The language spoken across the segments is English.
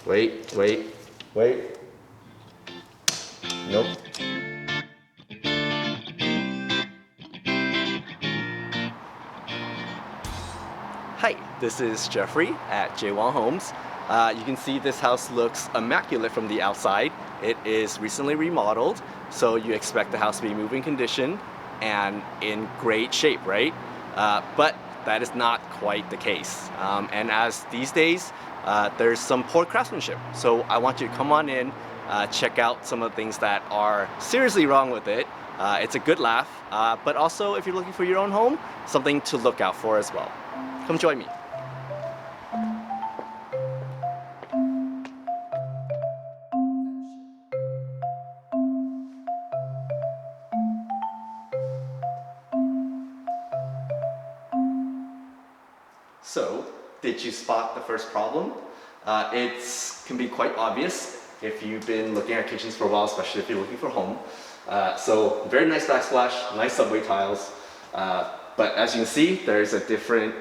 Wait, wait, wait. Nope. Hi, this is Jeffrey at J1 Homes. You can see this house looks immaculate from the outside. It is recently remodeled, so you expect the house to be moving condition and in great shape, right? But that is not quite the case. And as these days, there's some poor craftsmanship. So I want you to come on in, check out some of the things that are seriously wrong with it. It's a good laugh, but also if you're looking for your own home, something to look out for as well. Come join me. So, did you spot the first problem? It can be quite obvious if you've been looking at kitchens for a while, especially if you're looking for a home. So, very nice backsplash, nice subway tiles. But as you can see, there's a different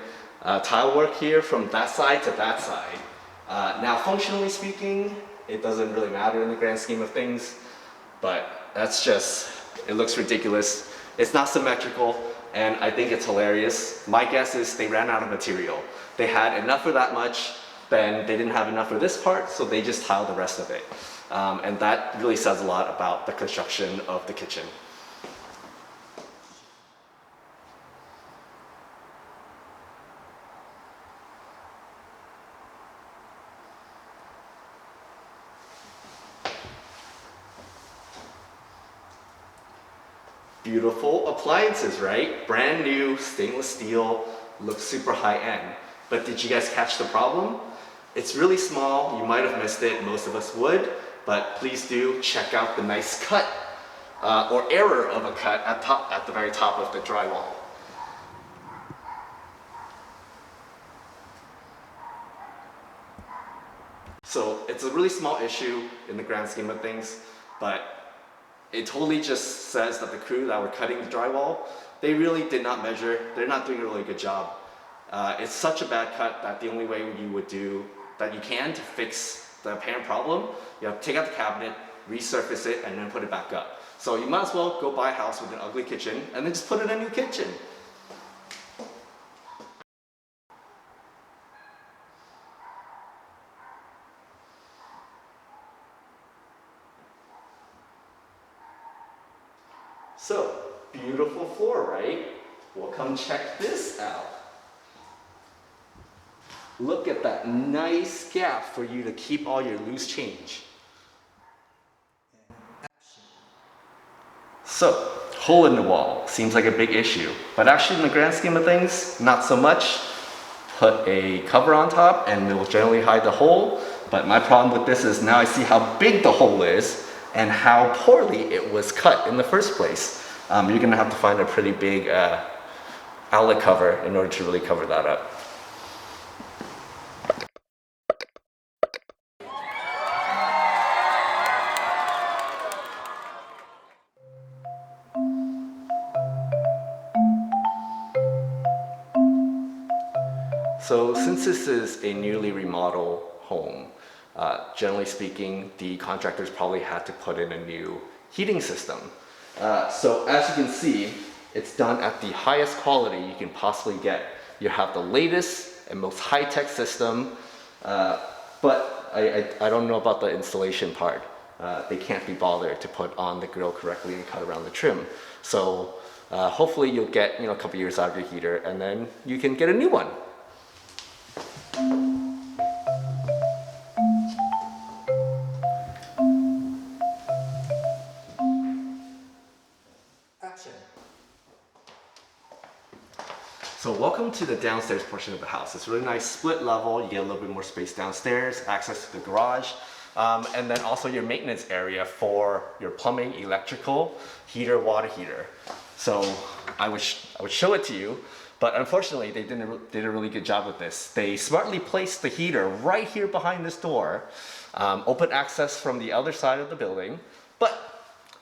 tile work here from that side to that side. Now, functionally speaking, it doesn't really matter in the grand scheme of things, but that's just, it looks ridiculous. It's not symmetrical, and I think it's hilarious. My guess is they ran out of material. They had enough for that much, then they didn't have enough for this part, so they just tiled the rest of it. And that really says a lot about the construction of the kitchen. Beautiful appliances, right? Brand new stainless steel, looks super high end. But did you guys catch the problem? It's really small, you might have missed it, most of us would, but please do check out the nice cut or error of a cut at the very top of the drywall. So it's a really small issue in the grand scheme of things, but it totally just says that the crew that were cutting the drywall, they really did not measure. They're not doing a really good job. It's such a bad cut that the only way you would do that you can to fix the apparent problem, you have to take out the cabinet, resurface it, and then put it back up. So you might as well go buy a house with an ugly kitchen and then just put in a new kitchen. So, beautiful floor, right? Well, come check this out. Look at that nice gap for you to keep all your loose change. So, hole in the wall seems like a big issue, but actually in the grand scheme of things, not so much. Put a cover on top and it will generally hide the hole, but my problem with this is now I see how big the hole is and how poorly it was cut in the first place. You're gonna have to find a pretty big outlet cover in order to really cover that up. So since this is a newly remodeled home, generally speaking, the contractors probably had to put in a new heating system. So as you can see, it's done at the highest quality you can possibly get. You have the latest and most high-tech system, but I don't know about the installation part. They can't be bothered to put on the grill correctly and cut around the trim. So hopefully you'll get a couple years out of your heater and then you can get a new one. So welcome to the downstairs portion of the house. It's a really nice split level. You get a little bit more space downstairs, access to the garage, and then also your maintenance area for your plumbing, electrical, heater, water heater. So I would show it to you, but unfortunately they did a really good job with this. They smartly placed the heater right here behind this door, open access from the other side of the building, but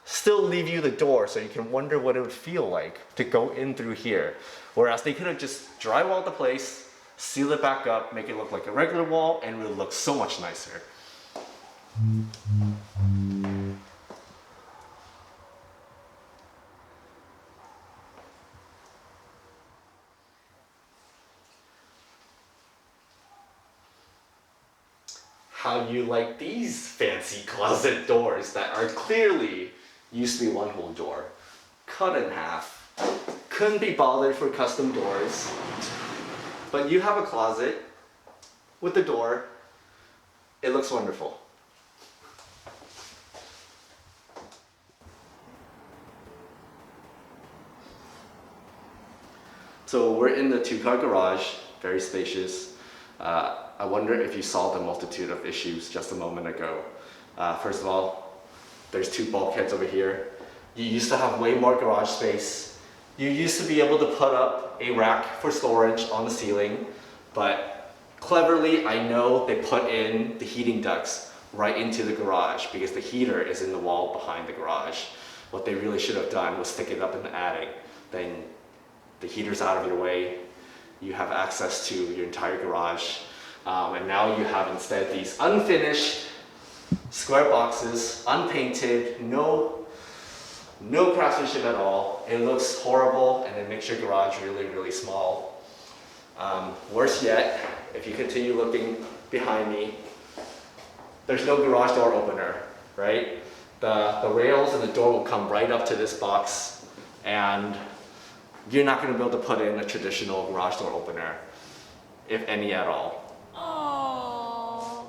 still leave you the door so you can wonder what it would feel like to go in through here. Whereas they could have just drywalled the place, seal it back up, make it look like a regular wall, and it would look so much nicer. How you like these fancy closet doors that are clearly used to be one whole door, cut in half. Couldn't be bothered for custom doors, but you have a closet with the door. It looks wonderful. So we're in the two-car garage, very spacious. I wonder if you saw the multitude of issues just a moment ago. First of all, there's two bulkheads over here. You used to have way more garage space. You used to be able to put up a rack for storage on the ceiling, but cleverly, I know they put in the heating ducts right into the garage because the heater is in the wall behind the garage. What they really should have done was stick it up in the attic. Then the heater's out of your way. You have access to your entire garage. And now you have instead these unfinished square boxes, unpainted, no craftsmanship at all. It looks horrible and it makes your garage really, really small. Worse yet, if you continue looking behind me, there's no garage door opener, right? The rails and the door will come right up to this box, and you're not going to be able to put in a traditional garage door opener, if any at all. Aww.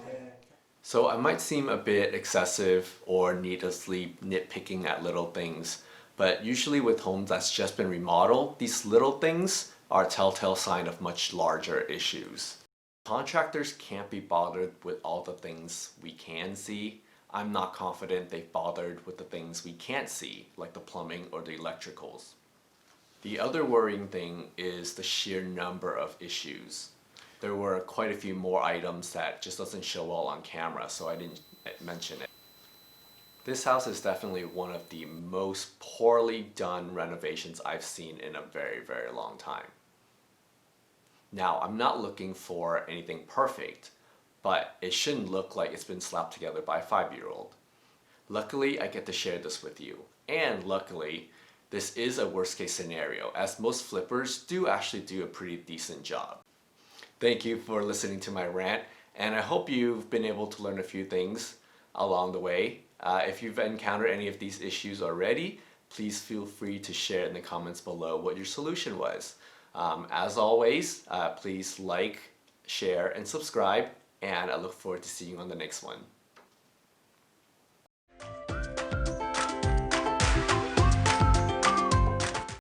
So I might seem a bit excessive or needlessly nitpicking at little things, but usually with homes that's just been remodeled, these little things are a telltale sign of much larger issues. Contractors can't be bothered with all the things we can see. I'm not confident they've bothered with the things we can't see, like the plumbing or the electricals. The other worrying thing is the sheer number of issues. There were quite a few more items that just doesn't show well on camera, so I didn't mention it. This house is definitely one of the most poorly done renovations I've seen in a very, very long time. Now, I'm not looking for anything perfect, but it shouldn't look like it's been slapped together by a 5-year-old. Luckily, I get to share this with you, and luckily, this is a worst case scenario, as most flippers do actually do a pretty decent job. Thank you for listening to my rant, and I hope you've been able to learn a few things along the way. If you've encountered any of these issues already, please feel free to share in the comments below what your solution was. As always, please like, share, and subscribe, and I look forward to seeing you on the next one.